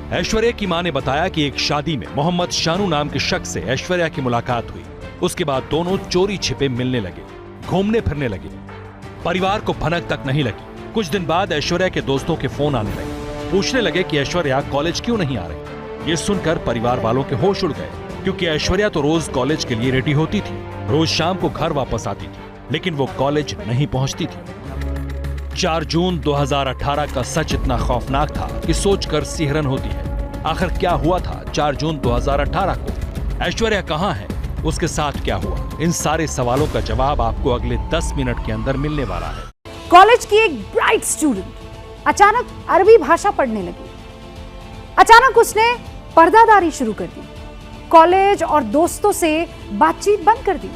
ऐश्वर्या की मां ने बताया कि एक शादी में मोहम्मद शानू नाम के शख्स से ऐश्वर्या की मुलाकात हुई। उसके बाद दोनों चोरी छिपे मिलने लगे, घूमने फिरने लगे। परिवार को भनक तक नहीं लगी। कुछ दिन बाद ऐश्वर्या के दोस्तों के फोन आने लगे, पूछने लगे कि ऐश्वर्या कॉलेज क्यों नहीं आ रही। ये सुनकर परिवार वालों के होश उड़ गए, क्योंकि ऐश्वर्या तो रोज कॉलेज के लिए रेडी होती थी, रोज शाम को घर वापस आती थी, लेकिन वो कॉलेज नहीं पहुंचती थी। 4 जून 2018 का सच इतना खौफनाक था कि सोचकर सिहरन होती है। आखिर क्या हुआ था 4 जून 2018 को? ऐश्वर्या कहां है? उसके साथ क्या हुआ? इन सारे सवालों का जवाब आपको अगले 10 मिनट के अंदर मिलने वाला है। कॉलेज की एक ब्राइट स्टूडेंट अचानक अरबी भाषा पढ़ने लगी। अचानक उसने पर्दादारी शुरू कर दी, कॉलेज और दोस्तों से बातचीत बंद कर दी।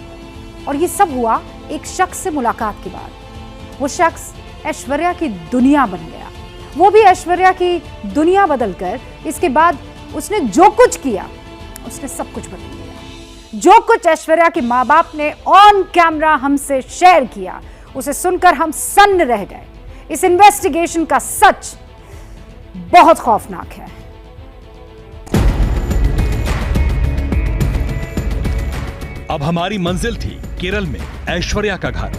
और ये सब हुआ एक शख्स से मुलाकात के बाद। वो शख्स ऐश्वर्या की दुनिया बन गया। वो भी ऐश्वर्या की दुनिया बदलकर इसके बाद उसने जो कुछ किया, उसने सब कुछ बदल दिया। जो कुछ ऐश्वर्या के माँ बाप ने ऑन कैमरा हमसे शेयर किया, उसे सुनकर हम सन्न रह गए। इस इन्वेस्टिगेशन का सच बहुत खौफनाक है। अब हमारी मंजिल थी केरल में ऐश्वर्या का घर।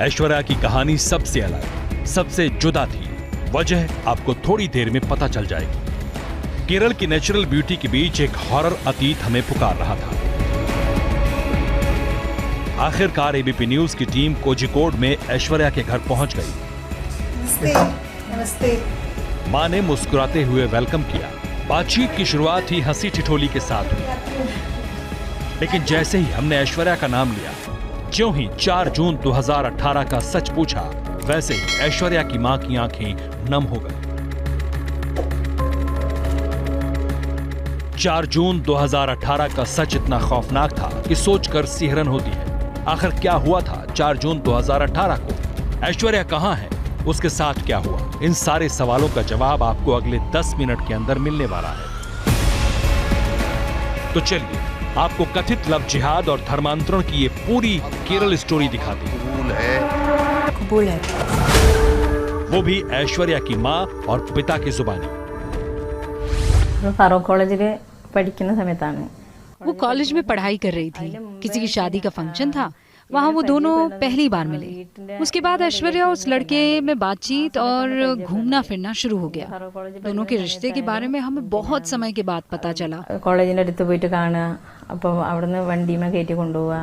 ऐश्वर्या की कहानी सबसे अलग, सबसे जुदा थी। वजह आपको थोड़ी देर में पता चल जाएगी। केरल की नेचुरल ब्यूटी के बीच एक हॉरर अतीत हमें पुकार रहा था। आखिरकार एबीपी न्यूज की टीम कोझिकोड में ऐश्वर्या के घर पहुंच गई। नमस्ते। नमस्ते। मां ने मुस्कुराते हुए वेलकम किया। बातचीत की शुरुआत ही हंसी ठिठोली के साथ हुई, लेकिन जैसे ही हमने ऐश्वर्या का नाम लिया, ज्यों ही 4 जून 2018 का सच पूछा, वैसे ही ऐश्वर्या की मां की आंखें नम हो गई। 4 जून 2018 का सच इतना खौफनाक था कि सोचकर सिहरन होती है। आखिर क्या हुआ था 4 जून 2018 को? ऐश्वर्या कहां है? उसके साथ क्या हुआ? इन सारे सवालों का जवाब आपको अगले 10 मिनट के अंदर मिलने वाला है। तो चलिए आपको कथित लव जिहाद और धर्मांतरण की ये पूरी केरल स्टोरी दिखाती है। कबूल है। वो भी ऐश्वर्या की माँ और पिता की जुबानी। ഫറൂഖ് കോളേജിൽ പഠിക്കുന്ന സമയത്താണ് वो कॉलेज में पढ़ाई कर रही थी। किसी की शादी का फंक्शन था, वहाँ वो दोनों पहली बार मिले। उसके बाद ऐश्वर्या उस लड़के में बातचीत और घूमना फिरना शुरू हो गया। दोनों के रिश्ते के बारे में हमें बहुत समय के बाद पता चला। കോളേജിന്റെ അടുത്ത് പോയിട്ട് കാണുക, അപ്പോൾ അവിടുന്ന് വണ്ടിമേ കയറ്റി കൊണ്ടുപോവുക।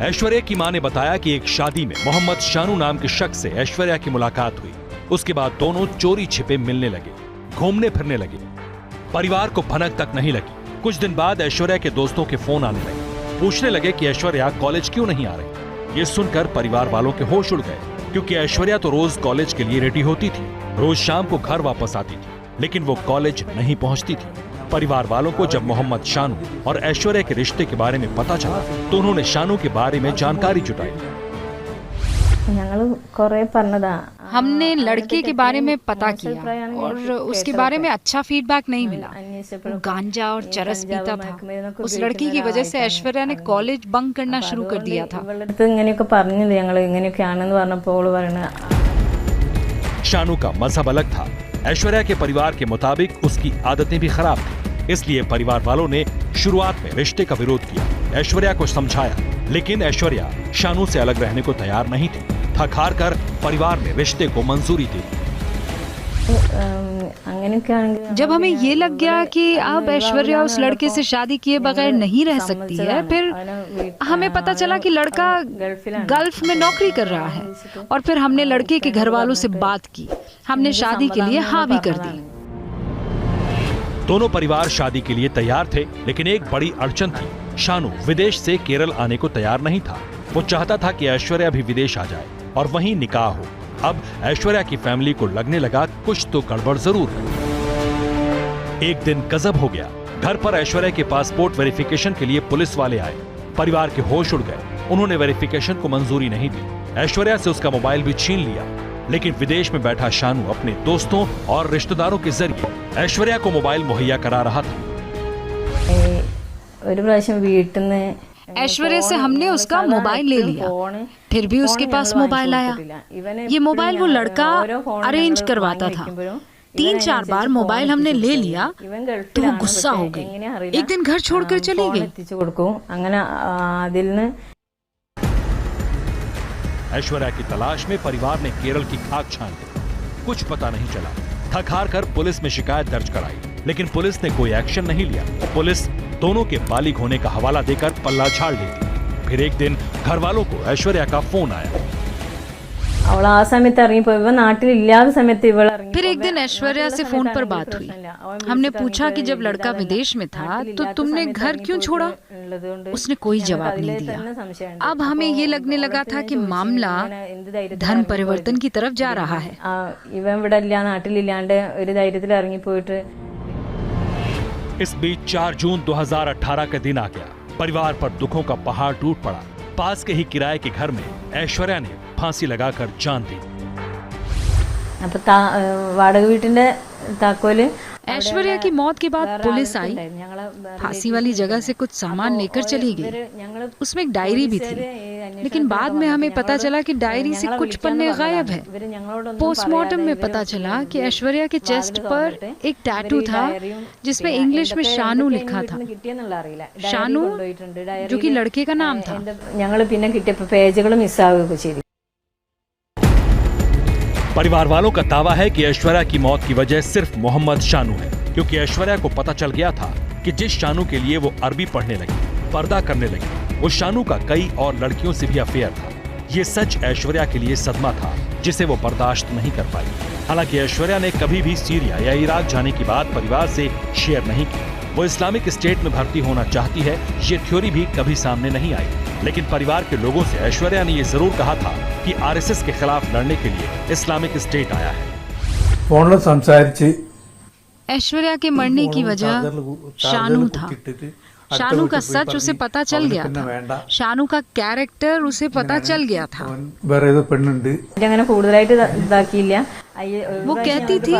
ऐश्वर्या की मां ने बताया कि एक शादी में मोहम्मद शानू नाम के शख्स से ऐश्वर्या की मुलाकात हुई। उसके बाद दोनों चोरी छिपे मिलने लगे, घूमने फिरने लगे। परिवार को भनक तक नहीं लगी। कुछ दिन बाद ऐश्वर्या के दोस्तों के फोन आने लगे, पूछने लगे कि ऐश्वर्या कॉलेज क्यों नहीं आ रही। ये सुनकर परिवार वालों के होश उड़ गए, क्योंकि ऐश्वर्या तो रोज कॉलेज के लिए रेडी होती थी, रोज शाम को घर वापस आती थी, लेकिन वो कॉलेज नहीं पहुंचती थी। परिवार वालों को जब मोहम्मद शानू और ऐश्वर्या के रिश्ते के बारे में पता चला, तो उन्होंने शानू के बारे में जानकारी जुटाई। हमने लड़के के बारे में पता किया और उसके बारे में अच्छा फीडबैक नहीं मिला। वो गांजा और चरस पीता था। उस लड़की की वजह से ऐश्वर्या ने कॉलेज बंक करना शुरू कर दिया था। शानू का मजहब अलग था। ऐश्वर्या के परिवार के मुताबिक उसकी आदतें भी खराब थी, इसलिए परिवार वालों ने शुरुआत में रिश्ते का विरोध किया। ऐश्वर्या को समझाया, लेकिन ऐश्वर्या शानू से अलग रहने को तैयार नहीं थी। थक हार कर परिवार ने रिश्ते को मंजूरी दी। जब हमें ये लग गया कि अब ऐश्वर्या उस लड़के से शादी किए बगैर नहीं रह सकती है, फिर हमें पता चला कि लड़का गल्फ में नौकरी कर रहा है, और फिर हमने लड़के के घर वालों से बात की। हमने शादी के लिए हाँ भी कर दी। दोनों परिवार शादी के लिए तैयार थे, लेकिन एक बड़ी अड़चन थी। शानू विदेश से केरल आने को तैयार नहीं था। वो चाहता था कि ऐश्वर्या भी विदेश आ जाए और वहीं निकाह हो। अब ऐश्वर्या की फैमिली को लगने लगा कुछ तो गड़बड़ जरूर है। एक दिन गजब हो गया। घर पर ऐश्वर्या के पासपोर्ट वेरिफिकेशन के लिए पुलिस वाले आए। परिवार के होश उड़ गए। उन्होंने वेरिफिकेशन को मंजूरी नहीं दी। ऐश्वर्या से उसका मोबाइल भी छीन लिया, लेकिन विदेश में बैठा शानू अपने दोस्तों और रिश्तेदारों के जरिए ऐश्वर्या को मोबाइल मुहैया करा रहा था। ऐश्वर्या से हमने उसका मोबाइल ले लिया, फिर भी उसके पास मोबाइल आया। ये मोबाइल वो लड़का अरेंज करवाता था। 3-4 बार मोबाइल हमने ले लिया तो वो गुस्सा हो गई, एक दिन घर छोड़कर चली गई। ऐश्वर्या की तलाश में परिवार ने केरल की खाक छान ली, कुछ पता नहीं चला। थक हार कर पुलिस में शिकायत दर्ज कराई, लेकिन पुलिस ने कोई एक्शन नहीं लिया। पुलिस दोनों के बालिग होने का हवाला देकर पल्ला झाड़ लेती। फिर एक दिन घर वालों को ऐश्वर्या का फोन आया। फिर एक दिन ऐश्वर्या से फोन पर बात हुई। हमने पूछा कि जब लड़का विदेश में था तो तुमने घर क्यों छोड़ा? उसने कोई जवाब नहीं दिया। अब हमें ये लगने लगा था कि मामला धन परिवर्तन की तरफ जा रहा है। इस बीच 4 जून 2018 का दिन आ गया। परिवार पर दुखों का पहाड़ टूट पड़ा। पास के ही किराए के घर में ऐश्वर्या ने फांसी लगाकर जान दी। ऐश्वर्या की मौत के बाद पुलिस आई, फांसी वाली जगह से कुछ सामान लेकर चली गई। उसमें एक डायरी भी थी, लेकिन बाद में हमें पता चला कि डायरी से कुछ पन्ने गायब है। पोस्टमार्टम में पता चला कि ऐश्वर्या के चेस्ट पर एक टैटू था जिसमें इंग्लिश में शानू लिखा था। शानू जो कि लड़के का नाम था। परिवार वालों का दावा है कि ऐश्वर्या की मौत की वजह सिर्फ मोहम्मद शानू है, क्योंकि ऐश्वर्या को पता चल गया था कि जिस शानू के लिए वो अरबी पढ़ने लगी, पर्दा करने लगी, वो शानू का कई और लड़कियों से भी अफेयर था। ये सच ऐश्वर्या के लिए सदमा था जिसे वो बर्दाश्त नहीं कर पाई। हालांकि ऐश्वर्या ने कभी भी सीरिया या इराक जाने की बात परिवार से शेयर नहीं की। वो इस्लामिक स्टेट में भर्ती होना चाहती है, ये थ्योरी भी कभी सामने नहीं आई। लेकिन परिवार के लोगों से ऐश्वर्या ने ये जरूर कहा था कि आरएसएस के खिलाफ लड़ने के लिए इस्लामिक स्टेट आया है। ऐश्वर्या के मरने की वजह शानू था। शानू का सच उसे पता चल गया था। शानू का कैरेक्टर उसे पता चल गया था। वो कहती थी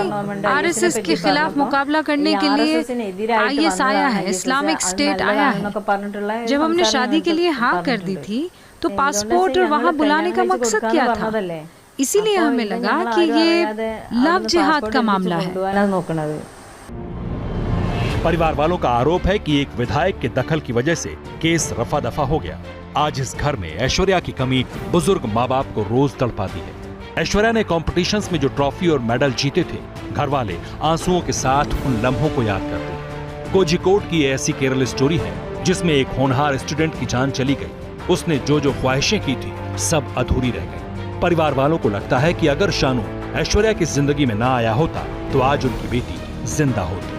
आरएसएस के खिलाफ मुकाबला करने के लिए आईएस आया है, इस्लामिक स्टेट आया है। जब हमने शादी के लिए हाँ कर दी थी तो पासपोर्ट और वहाँ बुलाने का मकसद क्या था? इसीलिए हमें लगा कि ये लव जिहाद का मामला है। परिवार वालों का आरोप है कि एक विधायक के दखल की वजह से केस रफा दफा हो गया। आज इस घर में ऐश्वर्या की कमी बुजुर्ग माँ बाप को रोज तड़पाती है। ऐश्वर्या ने कॉम्पिटिशंस में जो ट्रॉफी और मेडल जीते थे, घर वाले आंसुओं के साथ उन लम्हों को याद करते हैं। कोझिकोड की ऐसी केरल स्टोरी है जिसमें एक होनहार स्टूडेंट की जान चली गई। उसने जो जो ख्वाहिशें की थी सब अधूरी रह गई। परिवार वालों को लगता है कि अगर शानू ऐश्वर्या की जिंदगी में ना आया होता तो आज उनकी बेटी जिंदा होती।